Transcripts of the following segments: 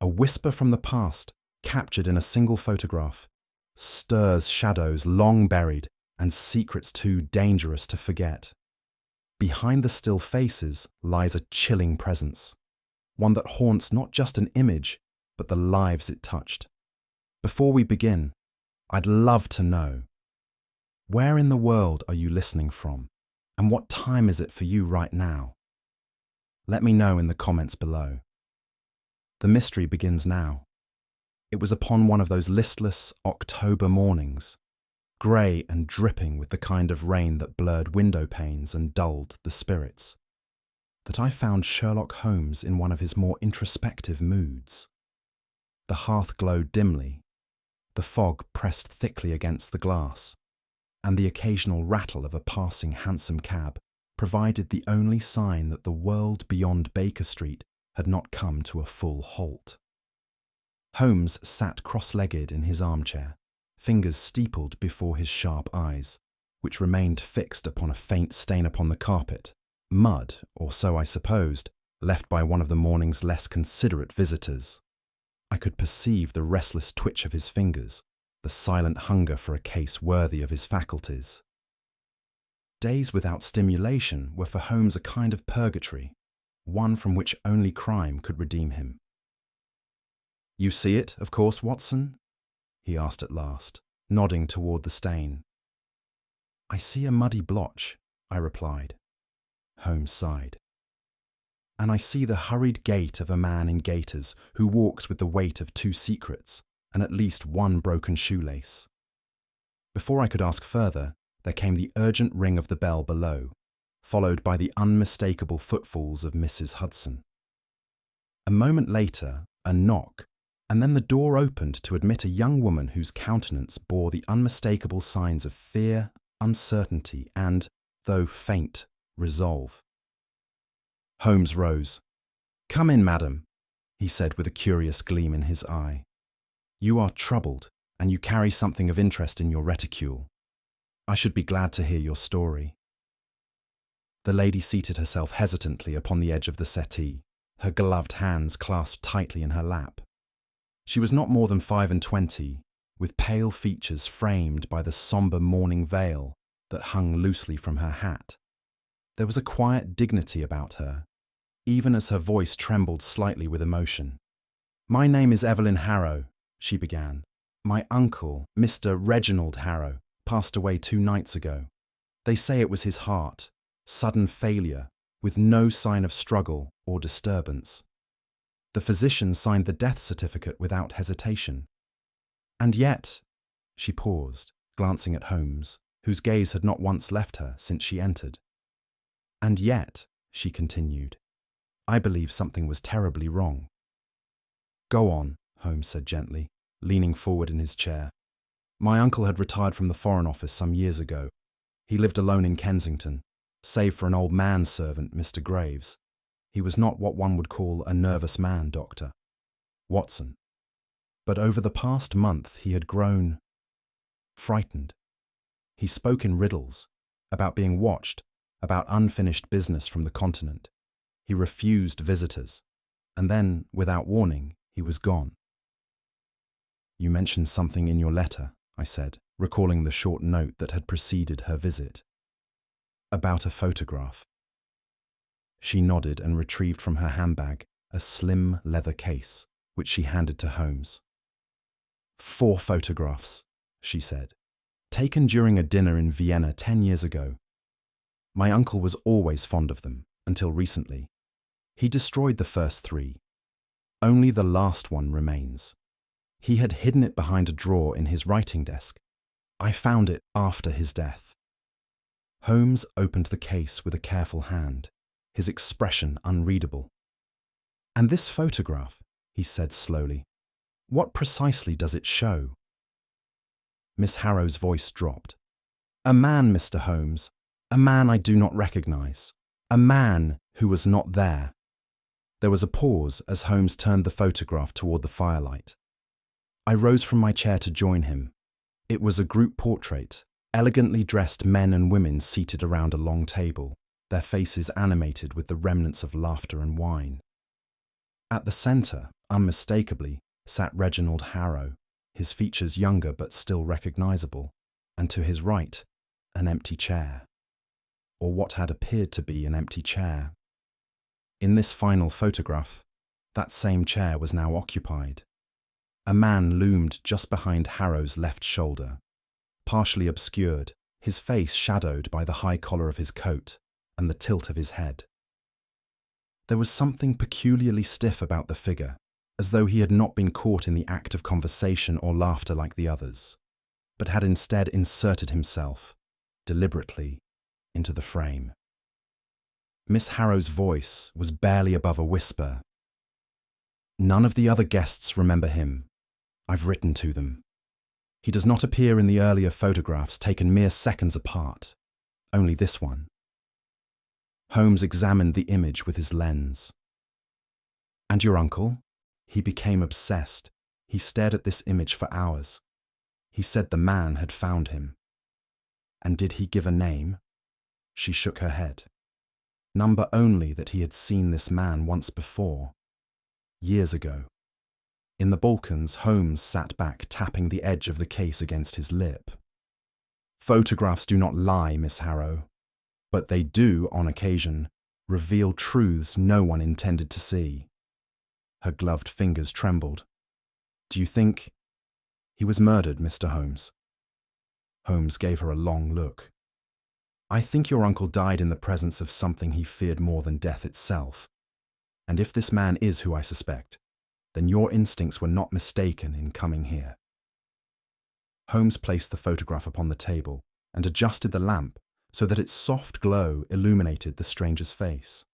A whisper from the past, captured in a single photograph, stirs shadows long buried and secrets too dangerous to forget. Behind the still faces lies a chilling presence, one that haunts not just an image, but the lives it touched. Before we begin, I'd love to know, where in the world are you listening from, and what time is it for you right now? Let me know in the comments below. The mystery begins now. It was upon one of those listless October mornings, grey and dripping with the kind of rain that blurred window panes and dulled the spirits, that I found Sherlock Holmes in one of his more introspective moods. The hearth glowed dimly, the fog pressed thickly against the glass, and the occasional rattle of a passing hansom cab provided the only sign that the world beyond Baker Street had not come to a full halt. Holmes sat cross-legged in his armchair, fingers steepled before his sharp eyes, which remained fixed upon a faint stain upon the carpet, mud, or so I supposed, left by one of the morning's less considerate visitors. I could perceive the restless twitch of his fingers, the silent hunger for a case worthy of his faculties. Days without stimulation were for Holmes a kind of purgatory, one from which only crime could redeem him. "You see it, of course, Watson?" he asked at last, nodding toward the stain. "I see a muddy blotch," I replied. Holmes sighed. "And I see the hurried gait of a man in gaiters who walks with the weight of 2 secrets and at least 1 broken shoelace." Before I could ask further, there came the urgent ring of the bell below, followed by the unmistakable footfalls of Mrs. Hudson. A moment later, a knock, and then the door opened to admit a young woman whose countenance bore the unmistakable signs of fear, uncertainty, and, though faint, resolve. Holmes rose. "Come in, madam," he said with a curious gleam in his eye. "You are troubled, and you carry something of interest in your reticule. I should be glad to hear your story." The lady seated herself hesitantly upon the edge of the settee, her gloved hands clasped tightly in her lap. She was not more than 25, with pale features framed by the sombre mourning veil that hung loosely from her hat. There was a quiet dignity about her, even as her voice trembled slightly with emotion. "My name is Evelyn Harrow," she began. "My uncle, Mr. Reginald Harrow, passed away 2 nights ago. They say it was his heart, sudden failure, with no sign of struggle or disturbance. The physician signed the death certificate without hesitation. And yet," she paused, glancing at Holmes, whose gaze had not once left her since she entered. "And yet," she continued, "I believe something was terribly wrong." "Go on," Holmes said gently, leaning forward in his chair. "My uncle had retired from the Foreign Office some years ago. He lived alone in Kensington, save for an old manservant, Mr. Graves. He was not what one would call a nervous man, Doctor Watson. But over the past month he had grown frightened. He spoke in riddles, about being watched, about unfinished business from the continent. He refused visitors, and then, without warning, he was gone." "You mentioned something in your letter," I said, recalling the short note that had preceded her visit. "About a photograph." She nodded and retrieved from her handbag a slim leather case, which she handed to Holmes. 4 photographs, she said, taken during a dinner in Vienna 10 years ago. My uncle was always fond of them, until recently. He destroyed the first 3. Only the last one remains. He had hidden it behind a drawer in his writing desk. I found it after his death. Holmes opened the case with a careful hand, his expression unreadable. "And this photograph," he said slowly, "what precisely does it show?" Miss Harrow's voice dropped. "A man, Mr. Holmes, a man I do not recognize, a man who was not there." There was a pause as Holmes turned the photograph toward the firelight. I rose from my chair to join him. It was a group portrait, elegantly dressed men and women seated around a long table, their faces animated with the remnants of laughter and wine. At the center, Unmistakably sat Reginald Harrow, his features younger but still recognizable, and to his right, an empty chair. Or what had appeared to be an empty chair. In this final photograph, that same chair was now occupied. A man loomed just behind Harrow's left shoulder, partially obscured, his face shadowed by the high collar of his coat and the tilt of his head. There was something peculiarly stiff about the figure, as though he had not been caught in the act of conversation or laughter like the others, but had instead inserted himself, deliberately, into the frame. Miss Harrow's voice was barely above a whisper. "None of the other guests remember him. I've written to them. He does not appear in the earlier photographs taken mere seconds apart, only this one." Holmes examined the image with his lens. "And your uncle?" He became obsessed. He stared at this image for hours. He said the man had found him. "And did he give a name?" She shook her head. Number only that he had seen this man once before, years ago. In the Balkans, Holmes sat back, tapping the edge of the case against his lip. "Photographs do not lie, Miss Harrow, but they do, on occasion, reveal truths no one intended to see." Her gloved fingers trembled. "Do you think—" "He was murdered, Mr. Holmes." Holmes gave her a long look. "I think your uncle died in the presence of something he feared more than death itself. And if this man is who I suspect, then your instincts were not mistaken in coming here." Holmes placed the photograph upon the table and adjusted the lamp so that its soft glow illuminated the stranger's face.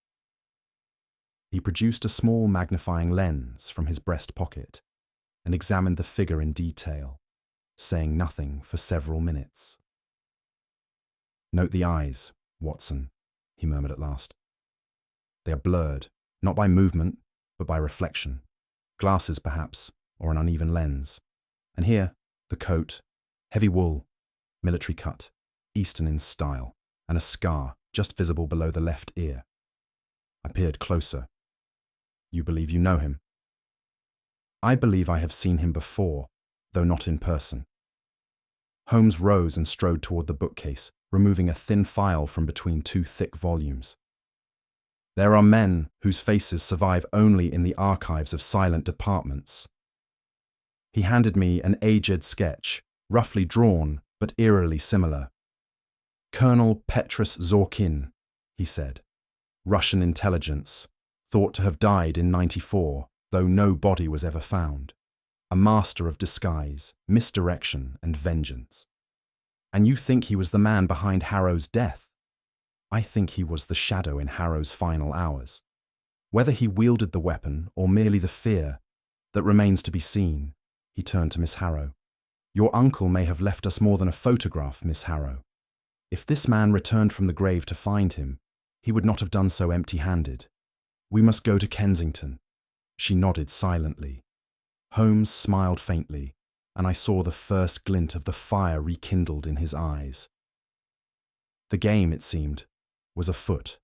He produced a small magnifying lens from his breast pocket and examined the figure in detail, saying nothing for several minutes. "Note the eyes, Watson," he murmured at last. "They are blurred, not by movement, but by reflection. Glasses, perhaps, or an uneven lens. And here, the coat, heavy wool, military cut, Eastern in style, and a scar just visible below the left ear." I peered closer. "You believe you know him?" "I believe I have seen him before, though not in person." Holmes rose and strode toward the bookcase, removing a thin file from between two thick volumes. "There are men whose faces survive only in the archives of silent departments." He handed me an aged sketch, roughly drawn but eerily similar. "Colonel Petrus Zorkin," he said. "Russian intelligence, thought to have died in 94, though no body was ever found. A master of disguise, misdirection, and vengeance. And you think he was the man behind Harrow's death? I think he was the shadow in Harrow's final hours. Whether he wielded the weapon or merely the fear, that remains to be seen." He turned to Miss Harrow. "Your uncle may have left us more than a photograph, Miss Harrow. If this man returned from the grave to find him, he would not have done so empty-handed. We must go to Kensington." She nodded silently. Holmes smiled faintly, and I saw the first glint of the fire rekindled in his eyes. The game, it seemed, was afoot.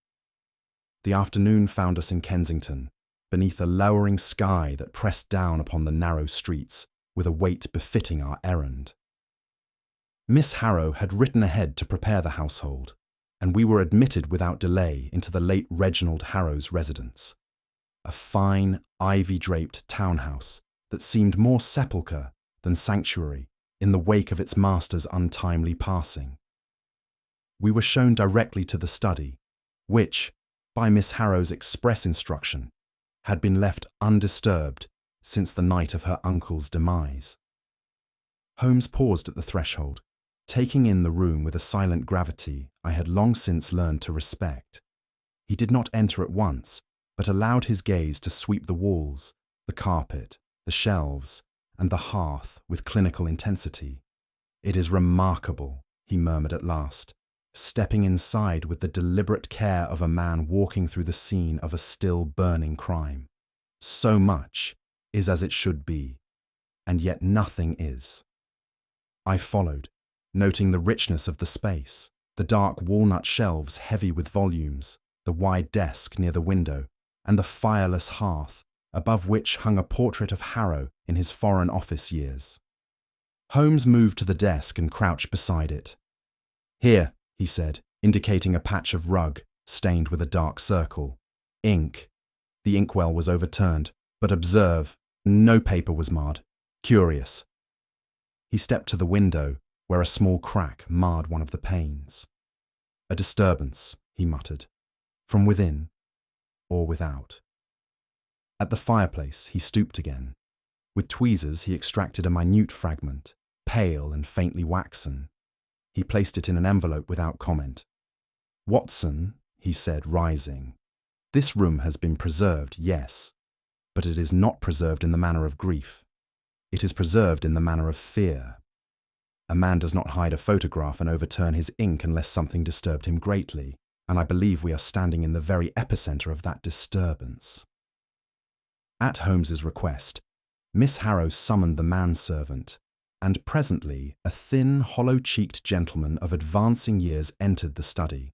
The afternoon found us in Kensington, beneath a lowering sky that pressed down upon the narrow streets with a weight befitting our errand. Miss Harrow had written ahead to prepare the household, and we were admitted without delay into the late Reginald Harrow's residence, a fine, ivy-draped townhouse that seemed more sepulchre than sanctuary in the wake of its master's untimely passing. We were shown directly to the study, which, by Miss Harrow's express instruction, had been left undisturbed since the night of her uncle's demise. Holmes paused at the threshold, taking in the room with a silent gravity I had long since learned to respect. He did not enter at once, but allowed his gaze to sweep the walls, the carpet, the shelves, and the hearth with clinical intensity. "It is remarkable," he murmured at last, stepping inside with the deliberate care of a man walking through the scene of a still burning crime. "So much is as it should be, and yet nothing is." I followed, noting the richness of the space, the dark walnut shelves heavy with volumes, the wide desk near the window, and the fireless hearth, above which hung a portrait of Harrow in his Foreign Office years. Holmes moved to the desk and crouched beside it. "Here," he said, indicating a patch of rug stained with a dark circle. "Ink." The inkwell was overturned, but observe, no paper was marred. Curious. He stepped to the window, where a small crack marred one of the panes. "A disturbance," he muttered. "From within or without?" At the fireplace, he stooped again. With tweezers, he extracted a minute fragment, pale and faintly waxen. He placed it in an envelope without comment. "Watson," he said, rising, "this room has been preserved, yes, but it is not preserved in the manner of grief. It is preserved in the manner of fear. A man does not hide a photograph and overturn his ink unless something disturbed him greatly, and I believe we are standing in the very epicenter of that disturbance." At Holmes's request, Miss Harrow summoned the manservant, and presently a thin, hollow-cheeked gentleman of advancing years entered the study.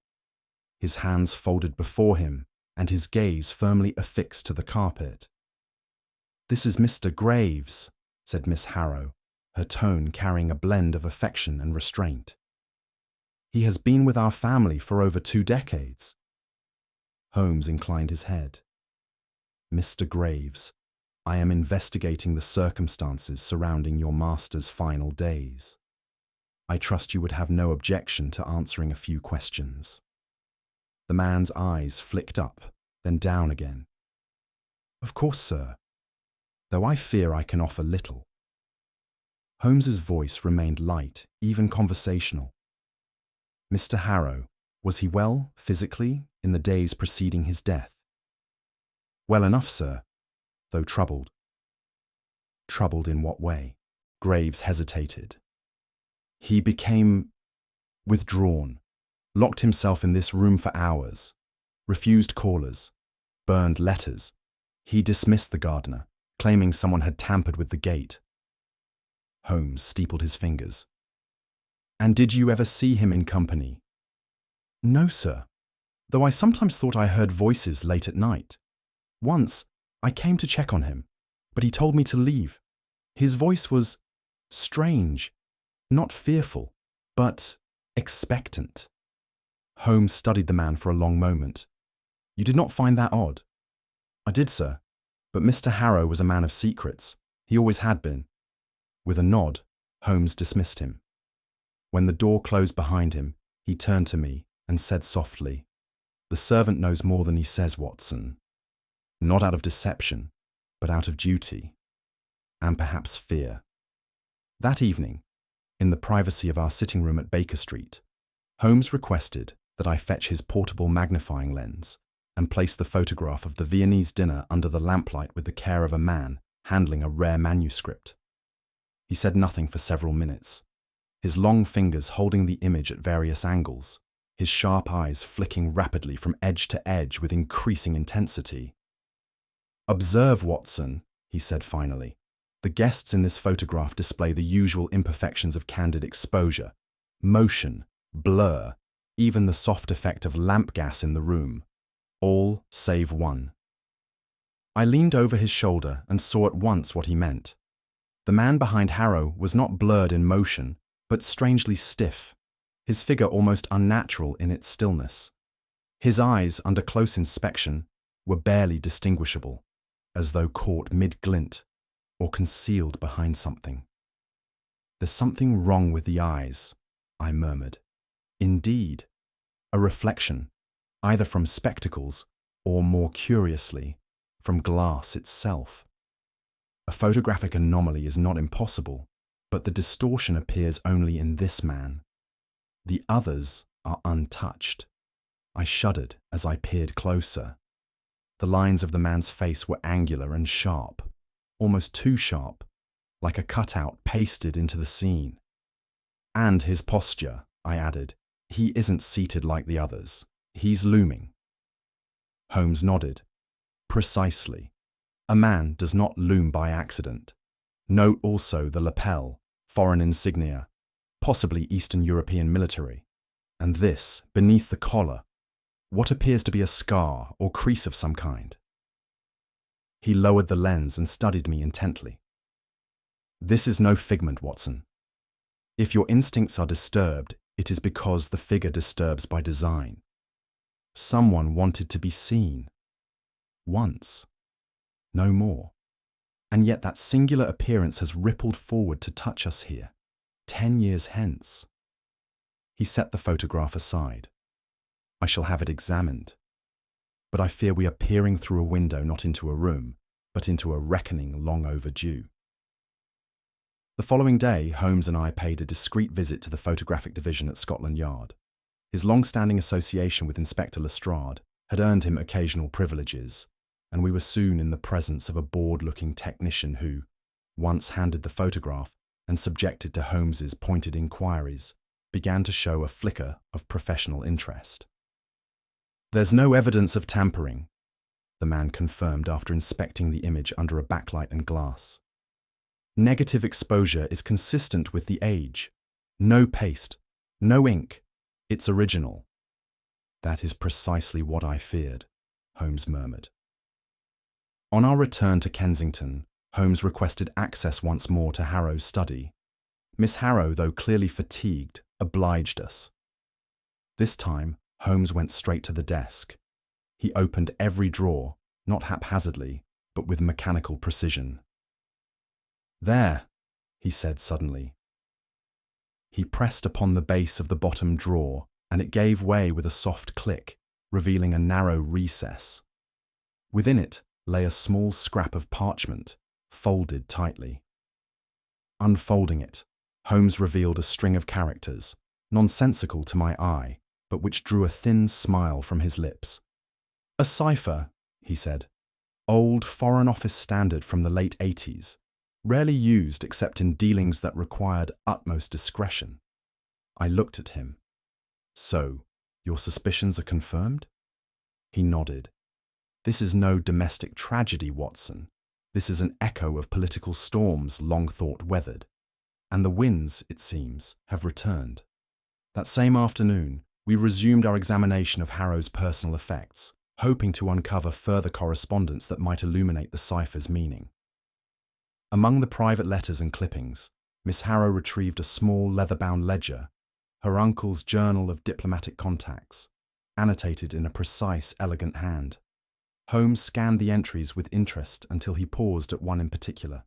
His hands folded before him, and his gaze firmly affixed to the carpet. "This is Mr. Graves," said Miss Harrow, her tone carrying a blend of affection and restraint. "He has been with our family for over 2 decades. Holmes inclined his head. "Mr. Graves, I am investigating the circumstances surrounding your master's final days. I trust you would have no objection to answering a few questions." The man's eyes flicked up, then down again. "Of course, sir, though I fear I can offer little." Holmes's voice remained light, even conversational. "Mr. Harrow, was he well, physically, in the days preceding his death?" "Well enough, sir, though troubled." "Troubled in what way?" Graves hesitated. "He became withdrawn, locked himself in this room for hours, refused callers, burned letters. He dismissed the gardener, claiming someone had tampered with the gate." Holmes steepled his fingers. "And did you ever see him in company?" "No, sir, though I sometimes thought I heard voices late at night. Once, I came to check on him, but he told me to leave. His voice was strange, not fearful, but expectant." Holmes studied the man for a long moment. "You did not find that odd?" "I did, sir, but Mr. Harrow was a man of secrets. He always had been." With a nod, Holmes dismissed him. When the door closed behind him, he turned to me and said softly, "The servant knows more than he says, Watson. Not out of deception, but out of duty, and perhaps fear." That evening, in the privacy of our sitting room at Baker Street, Holmes requested that I fetch his portable magnifying lens and place the photograph of the Viennese dinner under the lamplight with the care of a man handling a rare manuscript. He said nothing for several minutes, his long fingers holding the image at various angles, his sharp eyes flicking rapidly from edge to edge with increasing intensity. "Observe, Watson," he said finally. "The guests in this photograph display the usual imperfections of candid exposure, motion, blur, even the soft effect of lamp gas in the room, all save one." I leaned over his shoulder and saw at once what he meant. The man behind Harrow was not blurred in motion, but strangely stiff, his figure almost unnatural in its stillness. His eyes, under close inspection, were barely distinguishable, as though caught mid-glint or concealed behind something. "There's something wrong with the eyes," I murmured. "Indeed, a reflection, either from spectacles or, more curiously, from glass itself. A photographic anomaly is not impossible, but the distortion appears only in this man. The others are untouched." I shuddered as I peered closer. The lines of the man's face were angular and sharp, almost too sharp, like a cutout pasted into the scene. "And his posture," I added. "He isn't seated like the others. He's looming." Holmes nodded. "Precisely. A man does not loom by accident. Note also the lapel, foreign insignia, possibly Eastern European military. And this, beneath the collar, what appears to be a scar or crease of some kind." He lowered the lens and studied me intently. "This is no figment, Watson. If your instincts are disturbed, it is because the figure disturbs by design. Someone wanted to be seen. Once. No more. And yet that singular appearance has rippled forward to touch us here, 10 years hence." He set the photograph aside. "I shall have it examined. But I fear we are peering through a window not into a room, but into a reckoning long overdue." The following day, Holmes and I paid a discreet visit to the photographic division at Scotland Yard. His long-standing association with Inspector Lestrade had earned him occasional privileges, and we were soon in the presence of a bored-looking technician who, once handed the photograph and subjected to Holmes's pointed inquiries, began to show a flicker of professional interest. "There's no evidence of tampering," the man confirmed after inspecting the image under a backlight and glass. "Negative exposure is consistent with the age. No paste, no ink. It's original." "That is precisely what I feared," Holmes murmured. On our return to Kensington, Holmes requested access once more to Harrow's study. Miss Harrow, though clearly fatigued, obliged us. This time, Holmes went straight to the desk. He opened every drawer, not haphazardly, but with mechanical precision. "There," he said suddenly. He pressed upon the base of the bottom drawer, and it gave way with a soft click, revealing a narrow recess. Within it lay a small scrap of parchment, folded tightly. Unfolding it, Holmes revealed a string of characters, nonsensical to my eye, but which drew a thin smile from his lips. "A cipher," he said. "Old Foreign Office standard from the late 80s. Rarely used except in dealings that required utmost discretion." I looked at him. "So, your suspicions are confirmed?" He nodded. "This is no domestic tragedy, Watson. This is an echo of political storms long thought weathered. And the winds, it seems, have returned." That same afternoon, we resumed our examination of Harrow's personal effects, hoping to uncover further correspondence that might illuminate the cipher's meaning. Among the private letters and clippings, Miss Harrow retrieved a small leather-bound ledger, her uncle's journal of diplomatic contacts, annotated in a precise, elegant hand. Holmes scanned the entries with interest until he paused at one in particular.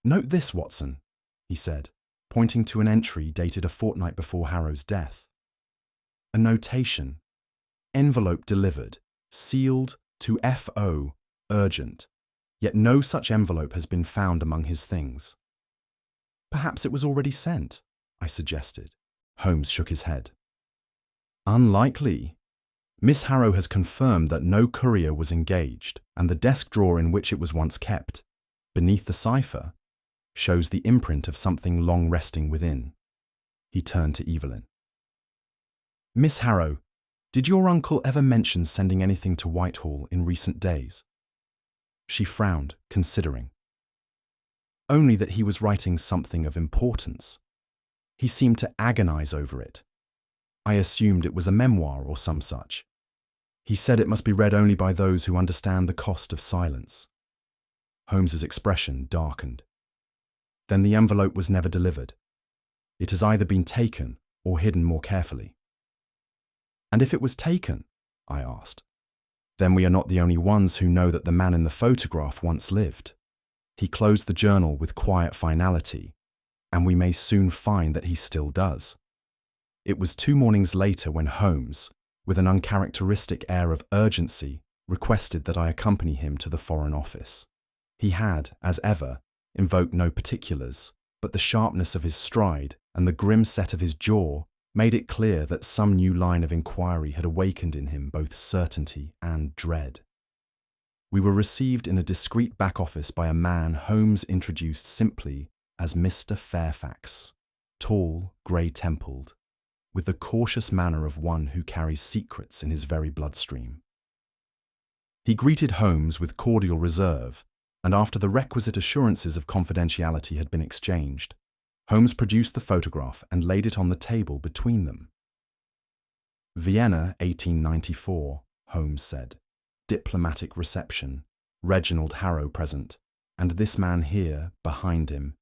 "Note this, Watson," he said, pointing to an entry dated a fortnight before Harrow's death. A notation: "Envelope delivered, sealed to F.O. urgent. Yet no such envelope has been found among his things." "Perhaps it was already sent," I suggested. Holmes shook his head. "Unlikely. Miss Harrow has confirmed that no courier was engaged, and the desk drawer in which it was once kept, beneath the cipher, shows the imprint of something long resting within." He turned to Evelyn. "Miss Harrow, did your uncle ever mention sending anything to Whitehall in recent days?" She frowned, considering. "Only that he was writing something of importance. He seemed to agonize over it. I assumed it was a memoir or some such. He said it must be read only by those who understand the cost of silence." Holmes's expression darkened. "Then the envelope was never delivered. It has either been taken or hidden more carefully." "And if it was taken?" I asked. "Then we are not the only ones who know that the man in the photograph once lived. He closed the journal with quiet finality, and we may soon find that he still does." It was 2 mornings later when Holmes, with an uncharacteristic air of urgency, requested that I accompany him to the Foreign Office. He had, as ever, invoked no particulars, but the sharpness of his stride and the grim set of his jaw made it clear that some new line of inquiry had awakened in him both certainty and dread. We were received in a discreet back office by a man Holmes introduced simply as Mr. Fairfax, tall, grey-templed, with the cautious manner of one who carries secrets in his very bloodstream. He greeted Holmes with cordial reserve, and after the requisite assurances of confidentiality had been exchanged, Holmes produced the photograph and laid it on the table between them. "Vienna, 1894, Holmes said. "Diplomatic reception. Reginald Harrow present, and this man here, behind him.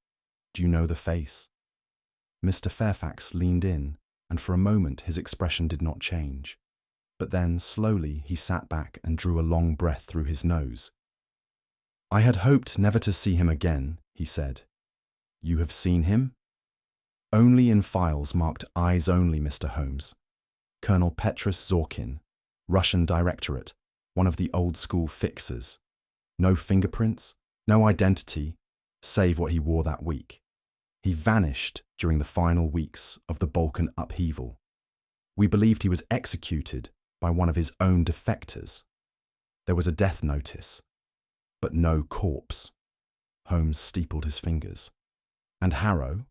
Do you know the face? Mr. Fairfax leaned in, and for a moment his expression did not change. But then, slowly, he sat back and drew a long breath through his nose. I had hoped never to see him again, he said. You have seen him? Only in files marked Eyes Only, Mr. Holmes. Colonel Petrus Zorkin, Russian Directorate, one of the old-school fixers. No fingerprints, no identity, save what he wore that week. He vanished during the final weeks of the Balkan upheaval. We believed he was executed by one of his own defectors. There was a death notice, but no corpse. Holmes steepled his fingers. And Harrow?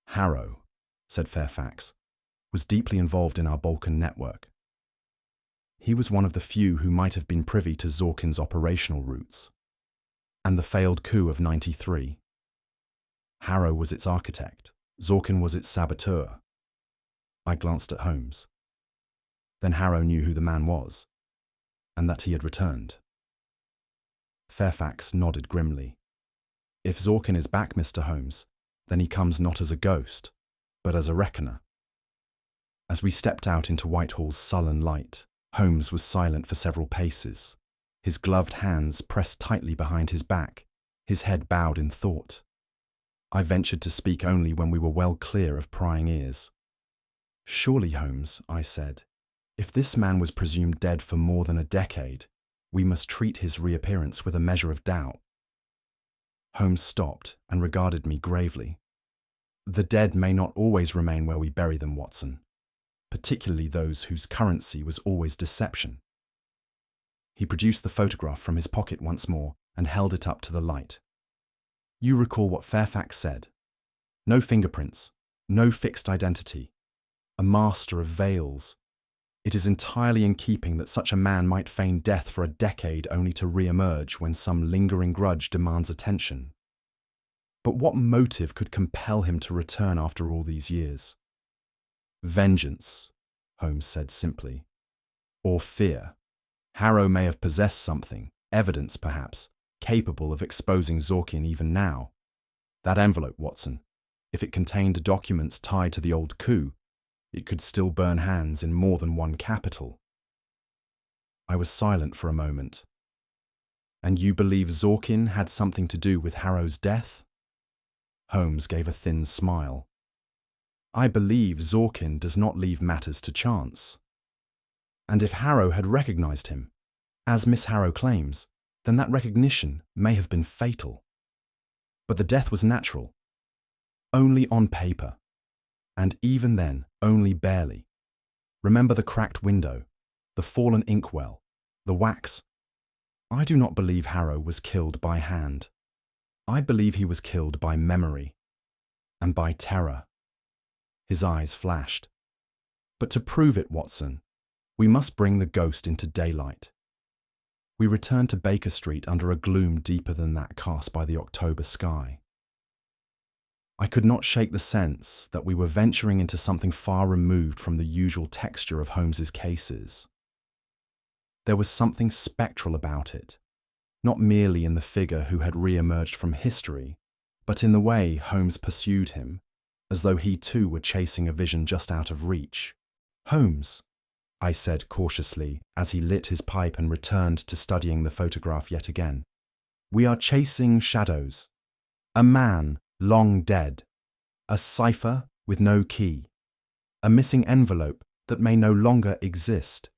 Harrow, said Fairfax, was deeply involved in our Balkan network. He was one of the few who might have been privy to Zorkin's operational routes. And the failed coup of '93. Harrow was its architect. Zorkin was its saboteur. I glanced at Holmes. Then Harrow knew who the man was, and that he had returned. Fairfax nodded grimly. If Zorkin is back, Mr. Holmes, then he comes not as a ghost, but as a reckoner. As we stepped out into Whitehall's sullen light, Holmes was silent for several paces, his gloved hands pressed tightly behind his back, his head bowed in thought. I ventured to speak only when we were well clear of prying ears. Surely, Holmes, I said, if this man was presumed dead for more than a decade, we must treat his reappearance with a measure of doubt. Holmes stopped and regarded me gravely. The dead may not always remain where we bury them, Watson, particularly those whose currency was always deception. He produced the photograph from his pocket once more and held it up to the light. You recall what Fairfax said. No fingerprints, no fixed identity, a master of veils. It is entirely in keeping that such a man might feign death for a decade only to re-emerge when some lingering grudge demands attention. But what motive could compel him to return after all these years? Vengeance, Holmes said simply. Or fear. Harrow may have possessed something, evidence perhaps, capable of exposing Zorkin even now. That envelope, Watson, if it contained documents tied to the old coup, it could still burn hands in more than one capital. I was silent for a moment. And you believe Zorkin had something to do with Harrow's death? Holmes gave a thin smile. I believe Zorkin does not leave matters to chance. And if Harrow had recognized him, as Miss Harrow claims, then that recognition may have been fatal. But the death was natural. Only on paper. And even then, only barely. Remember the cracked window, the fallen inkwell, the wax. I do not believe Harrow was killed by hand. I believe he was killed by memory and by terror. His eyes flashed. But to prove it, Watson, we must bring the ghost into daylight. We returned to Baker Street under a gloom deeper than that cast by the October sky. I could not shake the sense that we were venturing into something far removed from the usual texture of Holmes's cases. There was something spectral about it, not merely in the figure who had re-emerged from history, but in the way Holmes pursued him, as though he too were chasing a vision just out of reach. Holmes, I said cautiously as he lit his pipe and returned to studying the photograph yet again. We are chasing shadows. A man long dead. A cipher with no key. A missing envelope that may no longer exist.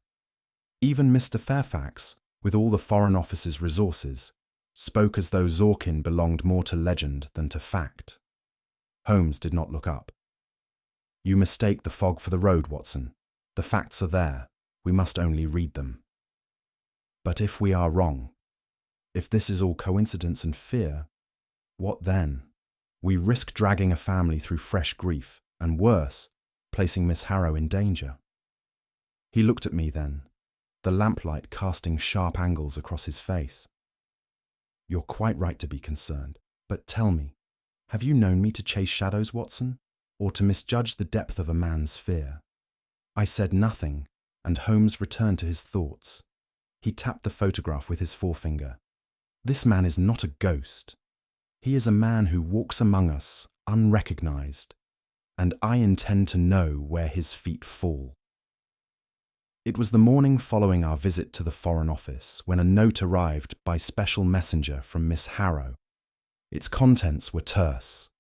Even Mr. Fairfax, with all the Foreign Office's resources, spoke as though Zorkin belonged more to legend than to fact. Holmes did not look up. You mistake the fog for the road, Watson. The facts are there. We must only read them. But if we are wrong, if this is all coincidence and fear, what then? We risk dragging a family through fresh grief, and worse, placing Miss Harrow in danger. He looked at me then, the lamplight casting sharp angles across his face. You're quite right to be concerned, but tell me, have you known me to chase shadows, Watson, or to misjudge the depth of a man's fear? I said nothing, and Holmes returned to his thoughts. He tapped the photograph with his forefinger. "This man is not a ghost. He is a man who walks among us, unrecognized, and I intend to know where his feet fall." It was the morning following our visit to the Foreign Office when a note arrived by special messenger from Miss Harrow. Its contents were terse,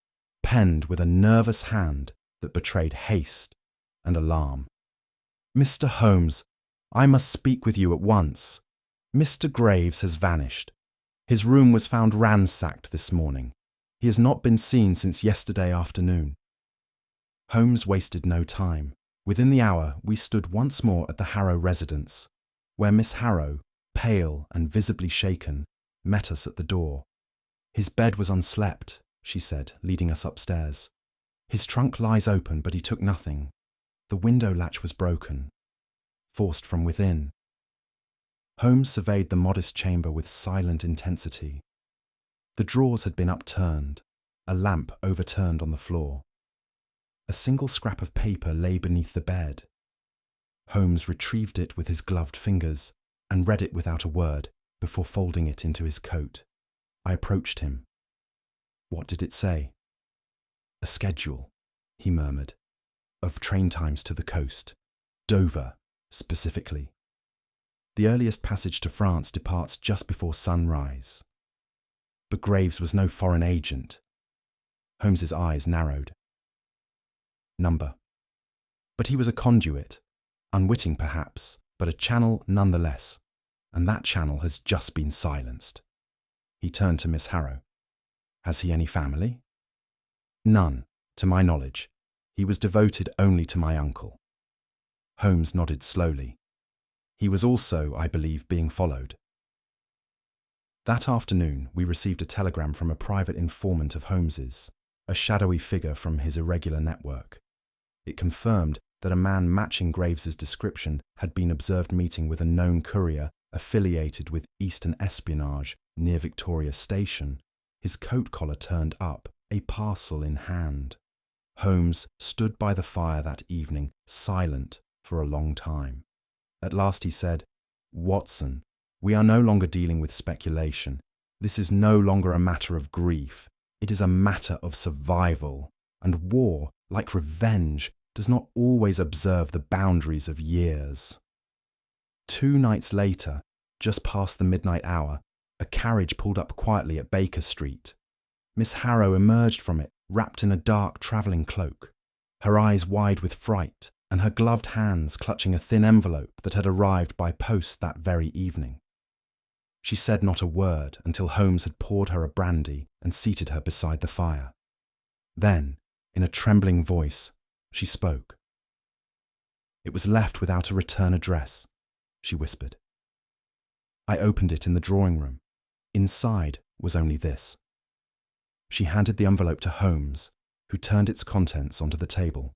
penned with a nervous hand that betrayed haste and alarm. "Mr. Holmes, I must speak with you at once. Mr. Graves has vanished. His room was found ransacked this morning. He has not been seen since yesterday afternoon." Holmes wasted no time. Within the hour, we stood once more at the Harrow residence, where Miss Harrow, pale and visibly shaken, met us at the door. "His bed was unslept," she said, leading us upstairs. "His trunk lies open, but he took nothing. The window latch was broken, forced from within." Holmes surveyed the modest chamber with silent intensity. The drawers had been upturned, a lamp overturned on the floor. A single scrap of paper lay beneath the bed. Holmes retrieved it with his gloved fingers and read it without a word before folding it into his coat. I approached him. "What did it say?" "A schedule," he murmured, "of train times to the coast, Dover, specifically. The earliest passage to France departs just before sunrise." But Graves was no foreign agent. Holmes's eyes narrowed. "Number. But he was a conduit, unwitting perhaps, but a channel nonetheless, and that channel has just been silenced." He turned to Miss Harrow. "Has he any family?" "None, to my knowledge. He was devoted only to my uncle." Holmes nodded slowly. "He was also, I believe, being followed." That afternoon, we received a telegram from a private informant of Holmes's, a shadowy figure from his irregular network. It confirmed that a man matching Graves's description had been observed meeting with a known courier affiliated with Eastern espionage near Victoria Station, his coat collar turned up, a parcel in hand. Holmes stood by the fire that evening, silent for a long time. At last he said, "Watson, we are no longer dealing with speculation. This is no longer a matter of grief. It is a matter of survival. And war, like revenge, does not always observe the boundaries of years." 2 nights later, just past the midnight hour, a carriage pulled up quietly at Baker Street. Miss Harrow emerged from it, wrapped in a dark travelling cloak, her eyes wide with fright, and her gloved hands clutching a thin envelope that had arrived by post that very evening. She said not a word until Holmes had poured her a brandy and seated her beside the fire. Then, in a trembling voice, she spoke. "It was left without a return address," she whispered. I opened it in the drawing room. Inside was only this. She handed the envelope to Holmes, who turned its contents onto the table.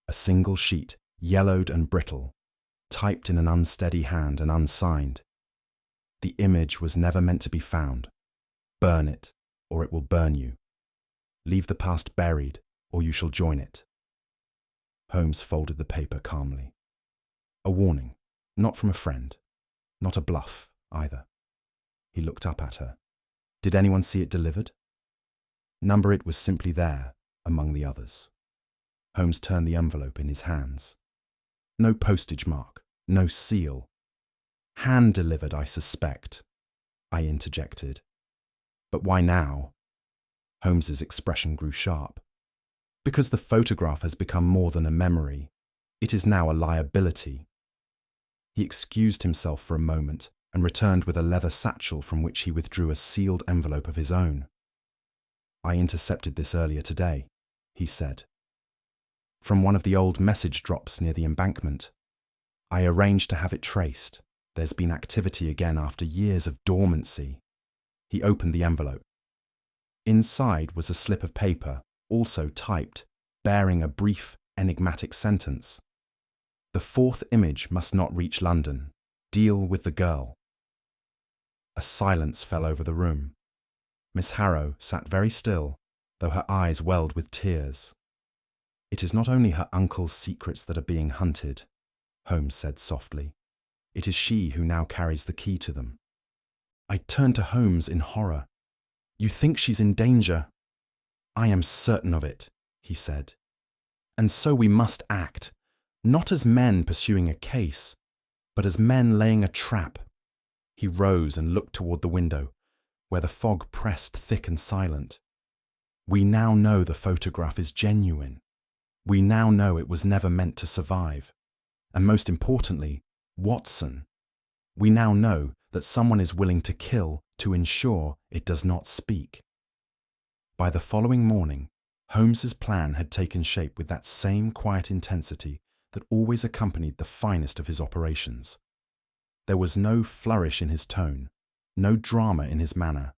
A single sheet, yellowed and brittle, typed in an unsteady hand and unsigned. "The image was never meant to be found. Burn it, or it will burn you. Leave the past buried, or you shall join it." Holmes folded the paper calmly. A warning, not from a friend, not a bluff either. He looked up at her. "Did anyone see it delivered?" "Number it was simply there, among the others." Holmes turned the envelope in his hands. "No postage mark, no seal. Hand-delivered, I suspect," I interjected. "But why now?" Holmes's expression grew sharp. "Because the photograph has become more than a memory. It is now a liability." He excused himself for a moment and returned with a leather satchel from which he withdrew a sealed envelope of his own. "I intercepted this earlier today," he said. "From one of the old message drops near the embankment. I arranged to have it traced. There's been activity again after years of dormancy." He opened the envelope. Inside was a slip of paper, also typed, bearing a brief, enigmatic sentence. "The 4th image must not reach London. Deal with the girl." A silence fell over the room. Miss Harrow sat very still, though her eyes welled with tears. "It is not only her uncle's secrets that are being hunted," Holmes said softly. It is she who now carries the key to them. I turned to Holmes in horror. "You think she's in danger?" "I am certain of it," he said. "And so we must act, not as men pursuing a case, but as men laying a trap." He rose and looked toward the window, where the fog pressed thick and silent. "We now know the photograph is genuine. We now know it was never meant to survive. And most importantly, Watson. We now know that someone is willing to kill to ensure it does not speak." By the following morning, Holmes's plan had taken shape with that same quiet intensity that always accompanied the finest of his operations. There was no flourish in his tone, no drama in his manner,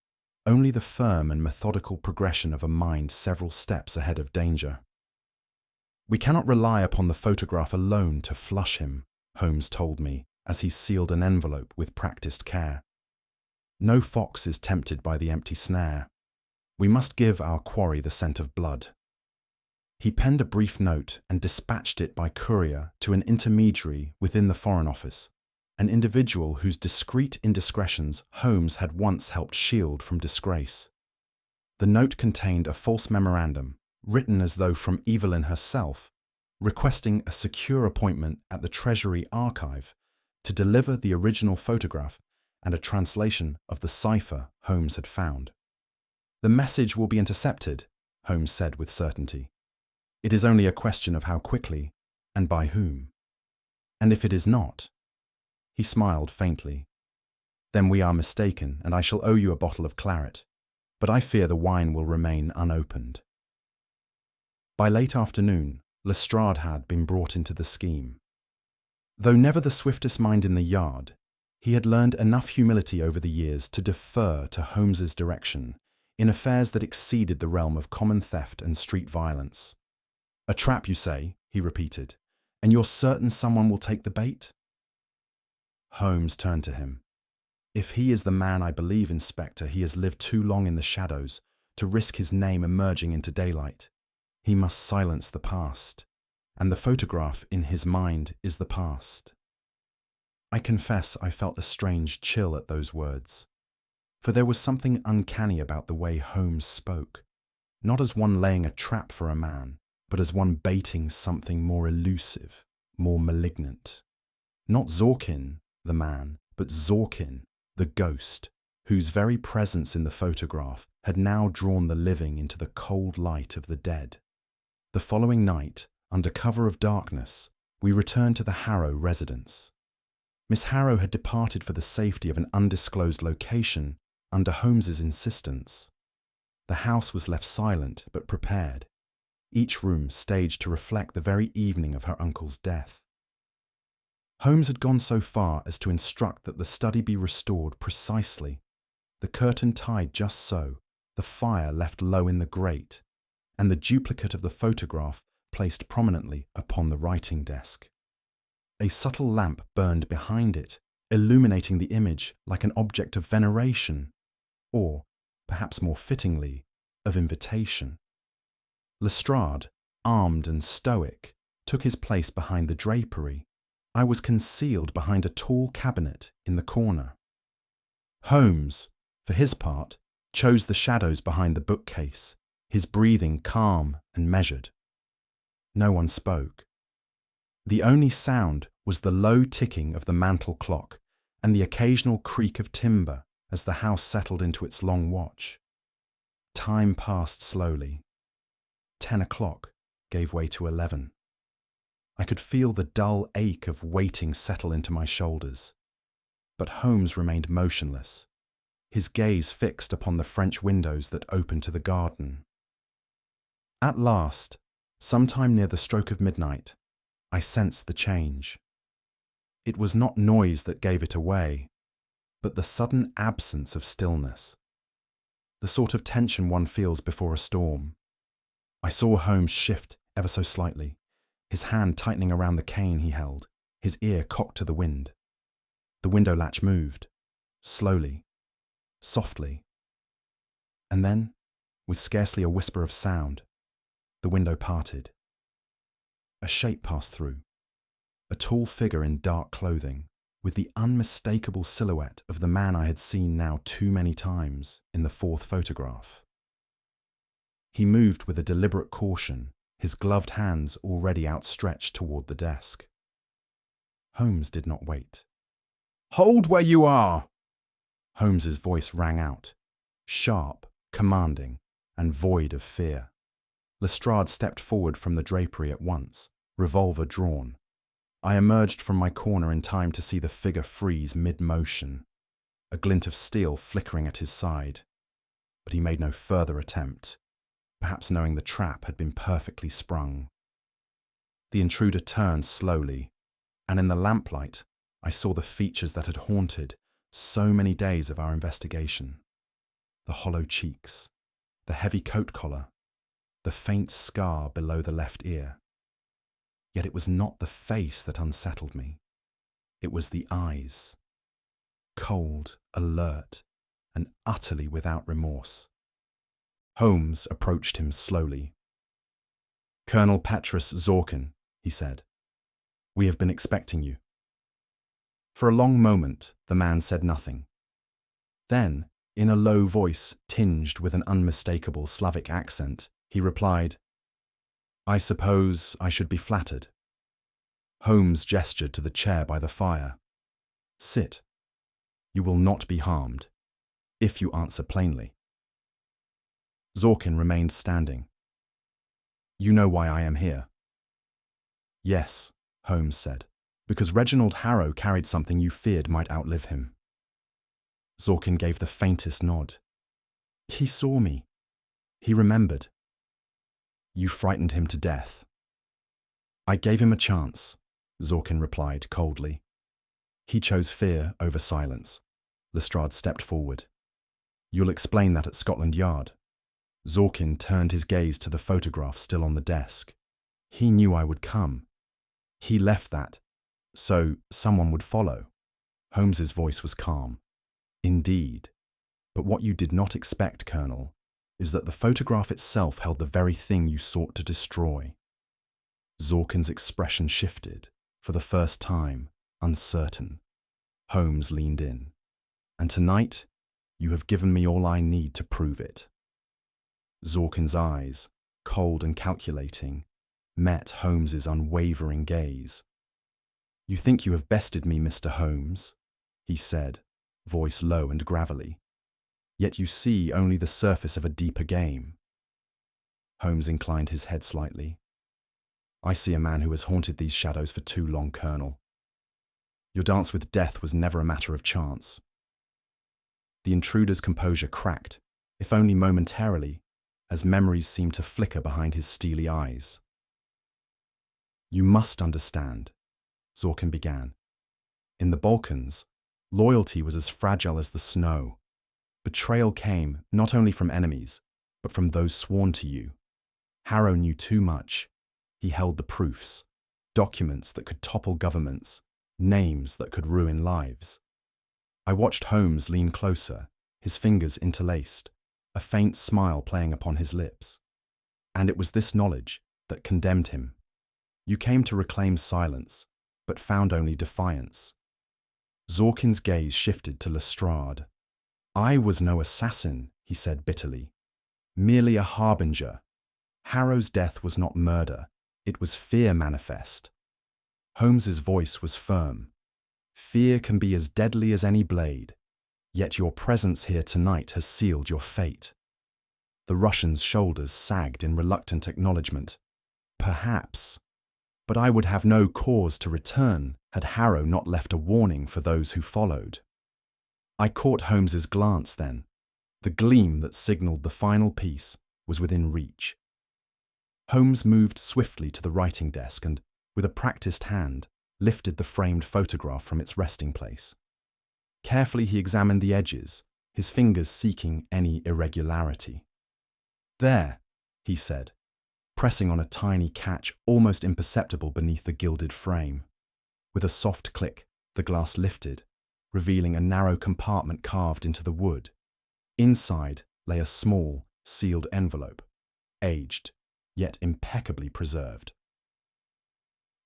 only the firm and methodical progression of a mind several steps ahead of danger. "We cannot rely upon the photograph alone to flush him," Holmes told me as he sealed an envelope with practiced care. "No fox is tempted by the empty snare. We must give our quarry the scent of blood." He penned a brief note and dispatched it by courier to an intermediary within the Foreign Office, an individual whose discreet indiscretions Holmes had once helped shield from disgrace. The note contained a false memorandum, written as though from Evelyn herself, requesting a secure appointment at the Treasury Archive to deliver the original photograph and a translation of the cipher Holmes had found. "The message will be intercepted," Holmes said with certainty. "It is only a question of how quickly and by whom. And if it is not—" He smiled faintly. "Then we are mistaken, and I shall owe you a bottle of claret, but I fear the wine will remain unopened." By late afternoon, Lestrade had been brought into the scheme. Though never the swiftest mind in the yard, he had learned enough humility over the years to defer to Holmes's direction in affairs that exceeded the realm of common theft and street violence. "A trap, you say," he repeated, "and you're certain someone will take the bait?" Holmes turned to him. "If he is the man I believe, Inspector, he has lived too long in the shadows to risk his name emerging into daylight. He must silence the past, and the photograph in his mind is the past." I confess I felt a strange chill at those words, for there was something uncanny about the way Holmes spoke, not as one laying a trap for a man, but as one baiting something more elusive, more malignant. Not Zorkin, the man, but Zorkin, the ghost, whose very presence in the photograph had now drawn the living into the cold light of the dead. The following night, under cover of darkness, we returned to the Harrow residence. Miss Harrow had departed for the safety of an undisclosed location under Holmes's insistence. The house was left silent but prepared, each room staged to reflect the very evening of her uncle's death. Holmes had gone so far as to instruct that the study be restored precisely, the curtain tied just so, the fire left low in the grate, and the duplicate of the photograph placed prominently upon the writing desk. A subtle lamp burned behind it, illuminating the image like an object of veneration, or, perhaps more fittingly, of invitation. Lestrade, armed and stoic, took his place behind the drapery. I was concealed behind a tall cabinet in the corner. Holmes, for his part, chose the shadows behind the bookcase, his breathing calm and measured. No one spoke. The only sound was the low ticking of the mantel clock and the occasional creak of timber as the house settled into its long watch. Time passed slowly. 10 o'clock gave way to 11. I could feel the dull ache of waiting settle into my shoulders. But Holmes remained motionless, his gaze fixed upon the French windows that opened to the garden. At last, sometime near the stroke of midnight, I sensed the change. It was not noise that gave it away, but the sudden absence of stillness, the sort of tension one feels before a storm. I saw Holmes shift ever so slightly, his hand tightening around the cane he held, his ear cocked to the wind. The window latch moved, slowly, softly. And then, with scarcely a whisper of sound, the window parted. A shape passed through, a tall figure in dark clothing, with the unmistakable silhouette of the man I had seen now too many times in the fourth photograph. He moved with a deliberate caution, his gloved hands already outstretched toward the desk. Holmes did not wait. "Hold where you are!" Holmes's voice rang out, sharp, commanding, and void of fear. Lestrade stepped forward from the drapery at once, revolver drawn. I emerged from my corner in time to see the figure freeze mid-motion, a glint of steel flickering at his side. But he made no further attempt, perhaps knowing the trap had been perfectly sprung. The intruder turned slowly, and in the lamplight I saw the features that had haunted so many days of our investigation. The hollow cheeks, the heavy coat collar, the faint scar below the left ear. Yet it was not the face that unsettled me. It was the eyes. Cold, alert, and utterly without remorse. Holmes approached him slowly. "Colonel Petrus Zorkin," he said. "We have been expecting you." For a long moment, the man said nothing. Then, in a low voice tinged with an unmistakable Slavic accent, he replied, "I suppose I should be flattered." Holmes gestured to the chair by the fire. "Sit. You will not be harmed, if you answer plainly." Zorkin remained standing. "You know why I am here?" "Yes," Holmes said, "because Reginald Harrow carried something you feared might outlive him." Zorkin gave the faintest nod. "He saw me. He remembered." "You frightened him to death." "I gave him a chance," Zorkin replied coldly. "He chose fear over silence." Lestrade stepped forward. "You'll explain that at Scotland Yard." Zorkin turned his gaze to the photograph still on the desk. "He knew I would come. He left that, so someone would follow." Holmes's voice was calm. "Indeed. But what you did not expect, Colonel, is that the photograph itself held the very thing you sought to destroy." Zorkin's expression shifted, for the first time, uncertain. Holmes leaned in. "And tonight, you have given me all I need to prove it." Zorkin's eyes, cold and calculating, met Holmes's unwavering gaze. "You think you have bested me, Mr. Holmes," he said, voice low and gravelly. "Yet you see only the surface of a deeper game." Holmes inclined his head slightly. "I see a man who has haunted these shadows for too long, Colonel. Your dance with death was never a matter of chance." The intruder's composure cracked, if only momentarily, as memories seemed to flicker behind his steely eyes. "You must understand," Zorkin began. "In the Balkans, loyalty was as fragile as the snow. Betrayal came not only from enemies, but from those sworn to you. Harrow knew too much. He held the proofs, documents that could topple governments, names that could ruin lives." I watched Holmes lean closer, his fingers interlaced, a faint smile playing upon his lips. And it was this knowledge that condemned him. "You came to reclaim silence, but found only defiance." Zorkin's gaze shifted to Lestrade. "I was no assassin," he said bitterly. "Merely a harbinger. Harrow's death was not murder, it was fear manifest." Holmes's voice was firm. "Fear can be as deadly as any blade. Yet your presence here tonight has sealed your fate." The Russian's shoulders sagged in reluctant acknowledgement. "Perhaps. But I would have no cause to return had Harrow not left a warning for those who followed." I caught Holmes's glance then. The gleam that signalled the final piece was within reach. Holmes moved swiftly to the writing desk and, with a practiced hand, lifted the framed photograph from its resting place. Carefully he examined the edges, his fingers seeking any irregularity. "There," he said, pressing on a tiny catch almost imperceptible beneath the gilded frame. With a soft click, the glass lifted, revealing a narrow compartment carved into the wood. Inside lay a small, sealed envelope, aged, yet impeccably preserved.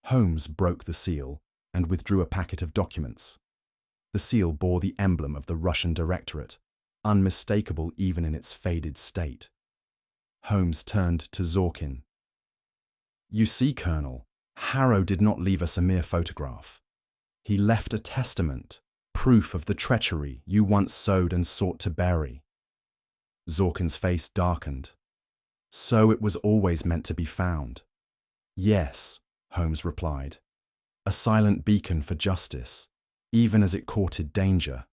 Holmes broke the seal and withdrew a packet of documents, The seal bore the emblem of the Russian Directorate, unmistakable even in its faded state. Holmes turned to Zorkin. "You see, Colonel, Harrow did not leave us a mere photograph. He left a testament, proof of the treachery you once sowed and sought to bury." Zorkin's face darkened. "So it was always meant to be found." "Yes," Holmes replied. "A silent beacon for justice, even as it courted danger."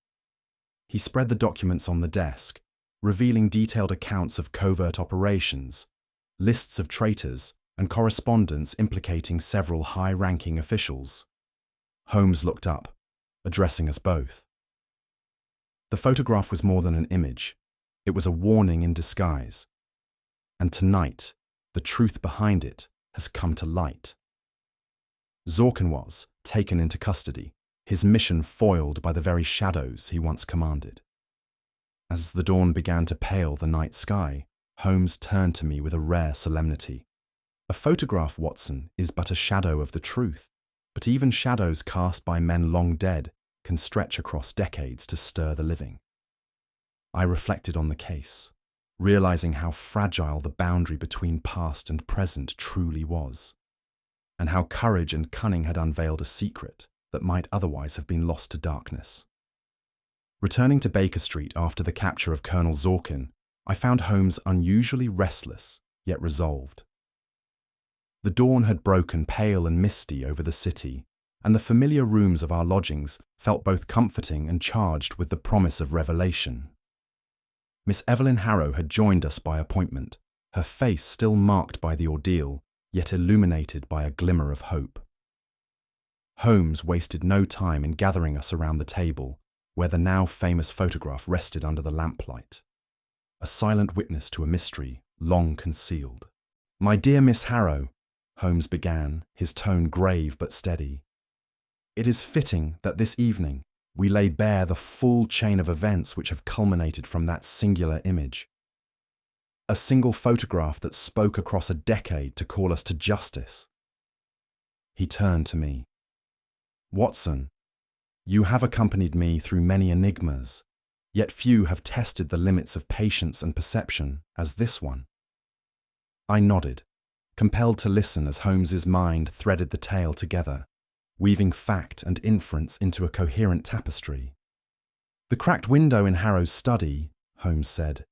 He spread the documents on the desk, revealing detailed accounts of covert operations, lists of traitors, and correspondence implicating several high-ranking officials. Holmes looked up, addressing us both. The photograph was more than an image. It was a warning in disguise. And tonight, the truth behind it has come to light. Zorkin was taken into custody, his mission foiled by the very shadows he once commanded. As the dawn began to pale the night sky, Holmes turned to me with a rare solemnity. "A photograph, Watson, is but a shadow of the truth, but even shadows cast by men long dead can stretch across decades to stir the living." I reflected on the case, realizing how fragile the boundary between past and present truly was, and how courage and cunning had unveiled a secret that might otherwise have been lost to darkness. Returning to Baker Street after the capture of Colonel Zorkin, I found Holmes unusually restless, yet resolved. The dawn had broken pale and misty over the city, and the familiar rooms of our lodgings felt both comforting and charged with the promise of revelation. Miss Evelyn Harrow had joined us by appointment, her face still marked by the ordeal, yet illuminated by a glimmer of hope. Holmes wasted no time in gathering us around the table, where the now famous photograph rested under the lamplight, a silent witness to a mystery long concealed. "My dear Miss Harrow," Holmes began, his tone grave but steady, "it is fitting that this evening we lay bare the full chain of events which have culminated from that singular image. A single photograph that spoke across a decade to call us to justice." He turned to me. "Watson, you have accompanied me through many enigmas, yet few have tested the limits of patience and perception as this one." I nodded, compelled to listen as Holmes's mind threaded the tale together, weaving fact and inference into a coherent tapestry. "The cracked window in Harrow's study," Holmes said,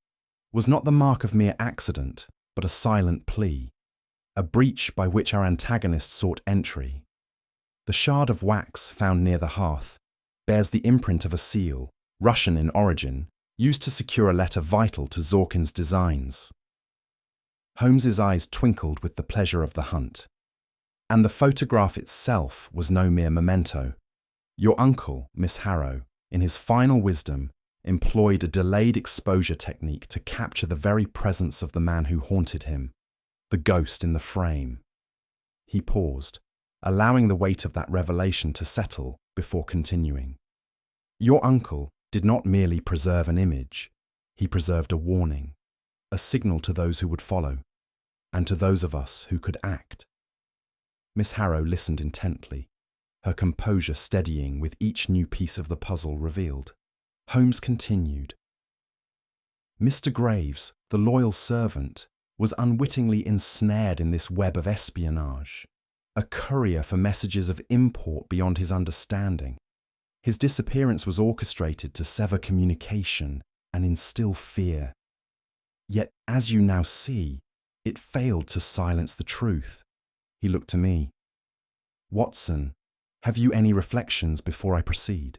"was not the mark of mere accident, but a silent plea, a breach by which our antagonist sought entry. The shard of wax found near the hearth bears the imprint of a seal, Russian in origin, used to secure a letter vital to Zorkin's designs." Holmes's eyes twinkled with the pleasure of the hunt. "And the photograph itself was no mere memento. Your uncle, Miss Harrow, in his final wisdom, employed a delayed exposure technique to capture the very presence of the man who haunted him, the ghost in the frame." He paused, allowing the weight of that revelation to settle before continuing. "Your uncle did not merely preserve an image, he preserved a warning, a signal to those who would follow, and to those of us who could act." Miss Harrow listened intently, her composure steadying with each new piece of the puzzle revealed. Holmes continued. "Mr. Graves, the loyal servant, was unwittingly ensnared in this web of espionage, a courier for messages of import beyond his understanding. His disappearance was orchestrated to sever communication and instill fear. Yet, as you now see, it failed to silence the truth." He looked to me. "Watson, have you any reflections before I proceed?"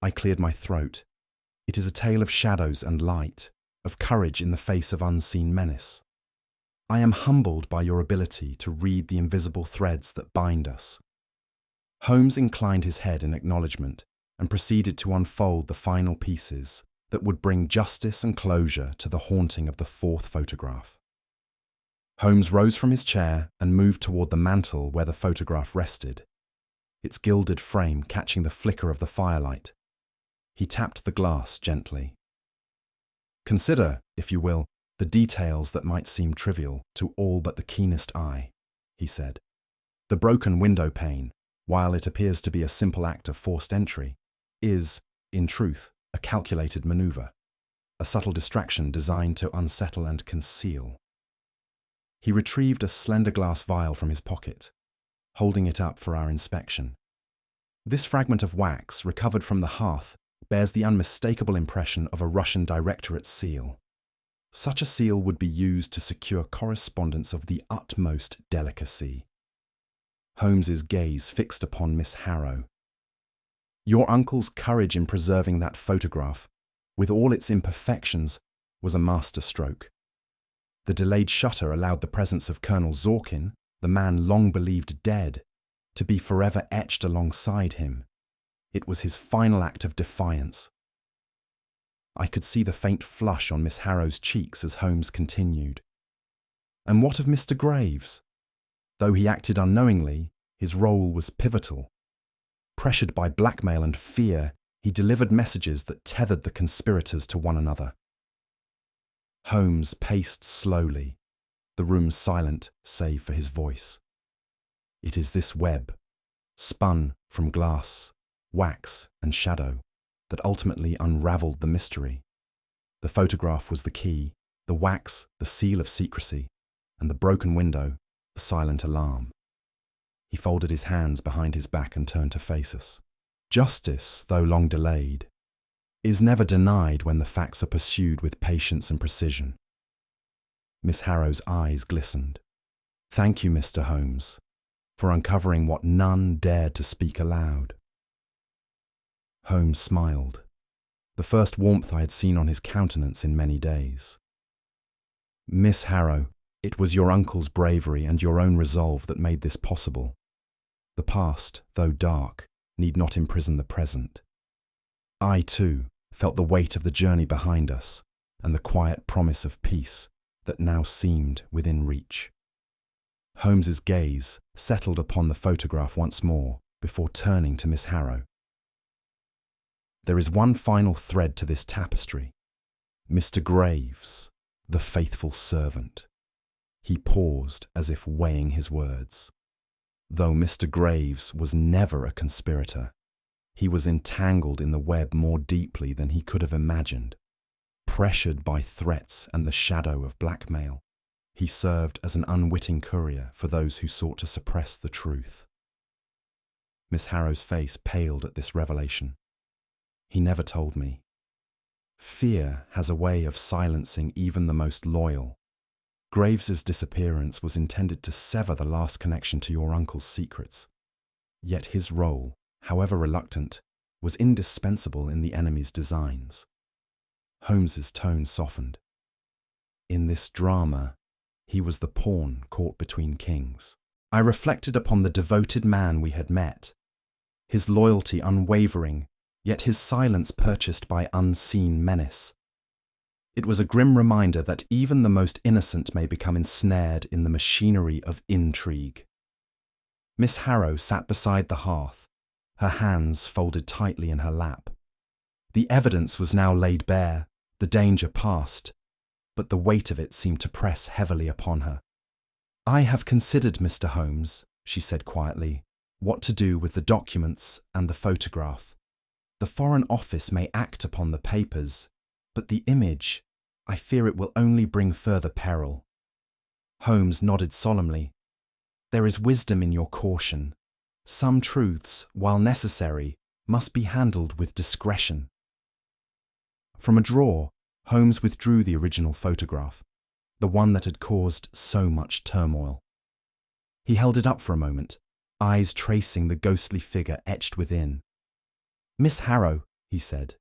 I cleared my throat. "It is a tale of shadows and light, of courage in the face of unseen menace. I am humbled by your ability to read the invisible threads that bind us." Holmes inclined his head in acknowledgement and proceeded to unfold the final pieces that would bring justice and closure to the haunting of the fourth photograph. Holmes rose from his chair and moved toward the mantel where the photograph rested, its gilded frame catching the flicker of the firelight. He tapped the glass gently. "Consider, if you will, the details that might seem trivial to all but the keenest eye," he said. "The broken window pane, while it appears to be a simple act of forced entry, is, in truth, a calculated maneuver, a subtle distraction designed to unsettle and conceal. He retrieved a slender glass vial from his pocket, holding it up for our inspection. This fragment of wax, recovered from the hearth, bears the unmistakable impression of a Russian directorate seal. Such a seal would be used to secure correspondence of the utmost delicacy. Holmes's gaze fixed upon Miss Harrow. Your uncle's courage in preserving that photograph, with all its imperfections, was a masterstroke. The delayed shutter allowed the presence of Colonel Zorkin, the man long believed dead, to be forever etched alongside him. It was his final act of defiance. I could see the faint flush on Miss Harrow's cheeks as Holmes continued. And what of Mr. Graves? Though he acted unknowingly, his role was pivotal. Pressured by blackmail and fear, he delivered messages that tethered the conspirators to one another. Holmes paced slowly, the room silent save for his voice. It is this web, spun from glass, wax and shadow, that ultimately unravelled the mystery. The photograph was the key, the wax the seal of secrecy, and the broken window the silent alarm. He folded his hands behind his back and turned to face us. Justice, though long delayed, is never denied when the facts are pursued with patience and precision. Miss Harrow's eyes glistened. Thank you, Mr. Holmes, for uncovering what none dared to speak aloud. Holmes smiled, the first warmth I had seen on his countenance in many days. Miss Harrow, it was your uncle's bravery and your own resolve that made this possible. The past, though dark, need not imprison the present. I, too, felt the weight of the journey behind us and the quiet promise of peace that now seemed within reach. Holmes's gaze settled upon the photograph once more before turning to Miss Harrow. There is one final thread to this tapestry. Mr. Graves, the faithful servant. He paused as if weighing his words. Though Mr. Graves was never a conspirator, he was entangled in the web more deeply than he could have imagined. Pressured by threats and the shadow of blackmail, he served as an unwitting courier for those who sought to suppress the truth. Miss Harrow's face paled at this revelation. He never told me. Fear has a way of silencing even the most loyal. Graves's disappearance was intended to sever the last connection to your uncle's secrets. Yet his role, however reluctant, was indispensable in the enemy's designs. Holmes's tone softened. In this drama, he was the pawn caught between kings. I reflected upon the devoted man we had met, his loyalty unwavering, yet his silence purchased by unseen menace. It was a grim reminder that even the most innocent may become ensnared in the machinery of intrigue. Miss Harrow sat beside the hearth, her hands folded tightly in her lap. The evidence was now laid bare, the danger past, but the weight of it seemed to press heavily upon her. I have considered, Mr. Holmes, she said quietly, what to do with the documents and the photograph. The Foreign Office may act upon the papers, but the image, I fear it will only bring further peril. Holmes nodded solemnly. There is wisdom in your caution. Some truths, while necessary, must be handled with discretion. From a drawer, Holmes withdrew the original photograph, the one that had caused so much turmoil. He held it up for a moment, eyes tracing the ghostly figure etched within. Miss Harrow, he said,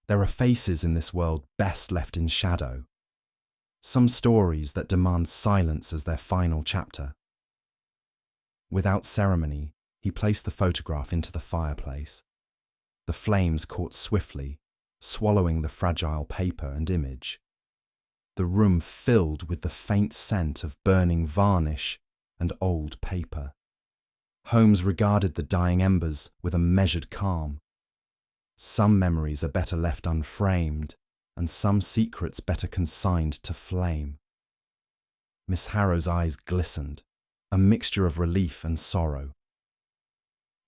there are faces in this world best left in shadow. Some stories that demand silence as their final chapter. Without ceremony, he placed the photograph into the fireplace. The flames caught swiftly, swallowing the fragile paper and image. The room filled with the faint scent of burning varnish and old paper. Holmes regarded the dying embers with a measured calm. Some memories are better left unframed, and some secrets better consigned to flame. Miss Harrow's eyes glistened, a mixture of relief and sorrow.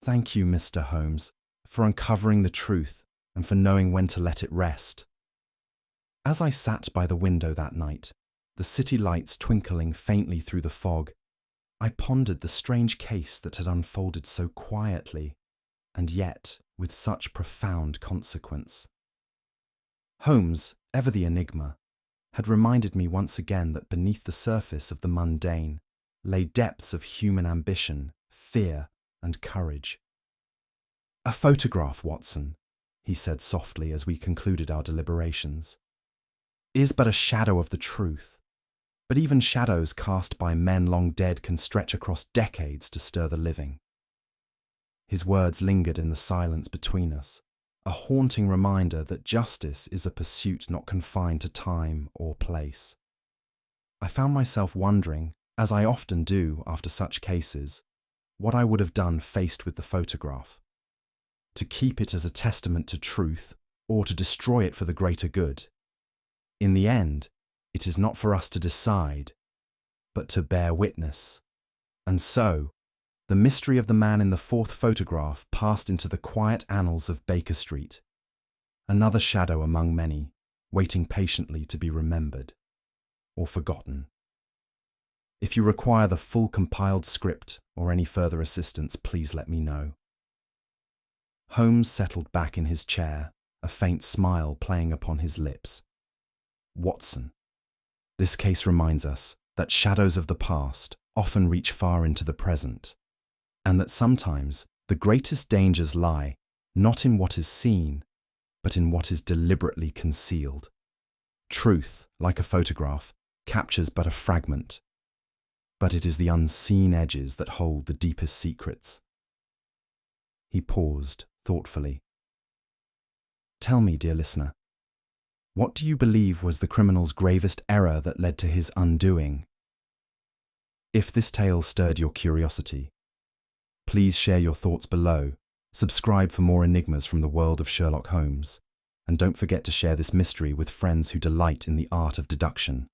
Thank you, Mr. Holmes. for uncovering the truth, and for knowing when to let it rest. As I sat by the window that night, the city lights twinkling faintly through the fog, I pondered the strange case that had unfolded so quietly, and yet with such profound consequence. Holmes, ever the enigma, had reminded me once again that beneath the surface of the mundane lay depths of human ambition, fear, and courage. "A photograph, Watson," he said softly as we concluded our deliberations, "is but a shadow of the truth. But even shadows cast by men long dead can stretch across decades to stir the living." His words lingered in the silence between us, a haunting reminder that justice is a pursuit not confined to time or place. I found myself wondering, as I often do after such cases, what I would have done faced with the photograph. To keep it as a testament to truth, or to destroy it for the greater good. In the end, it is not for us to decide, but to bear witness. And so, the mystery of the man in the fourth photograph passed into the quiet annals of Baker Street, another shadow among many, waiting patiently to be remembered or forgotten. If you require the full compiled script or any further assistance, please let me know. Holmes settled back in his chair, a faint smile playing upon his lips. "Watson, this case reminds us that shadows of the past often reach far into the present, and that sometimes the greatest dangers lie not in what is seen, but in what is deliberately concealed. Truth, like a photograph, captures but a fragment, but it is the unseen edges that hold the deepest secrets." He paused thoughtfully. "Tell me, dear listener, what do you believe was the criminal's gravest error that led to his undoing? If this tale stirred your curiosity, please share your thoughts below, subscribe for more enigmas from the world of Sherlock Holmes, and don't forget to share this mystery with friends who delight in the art of deduction.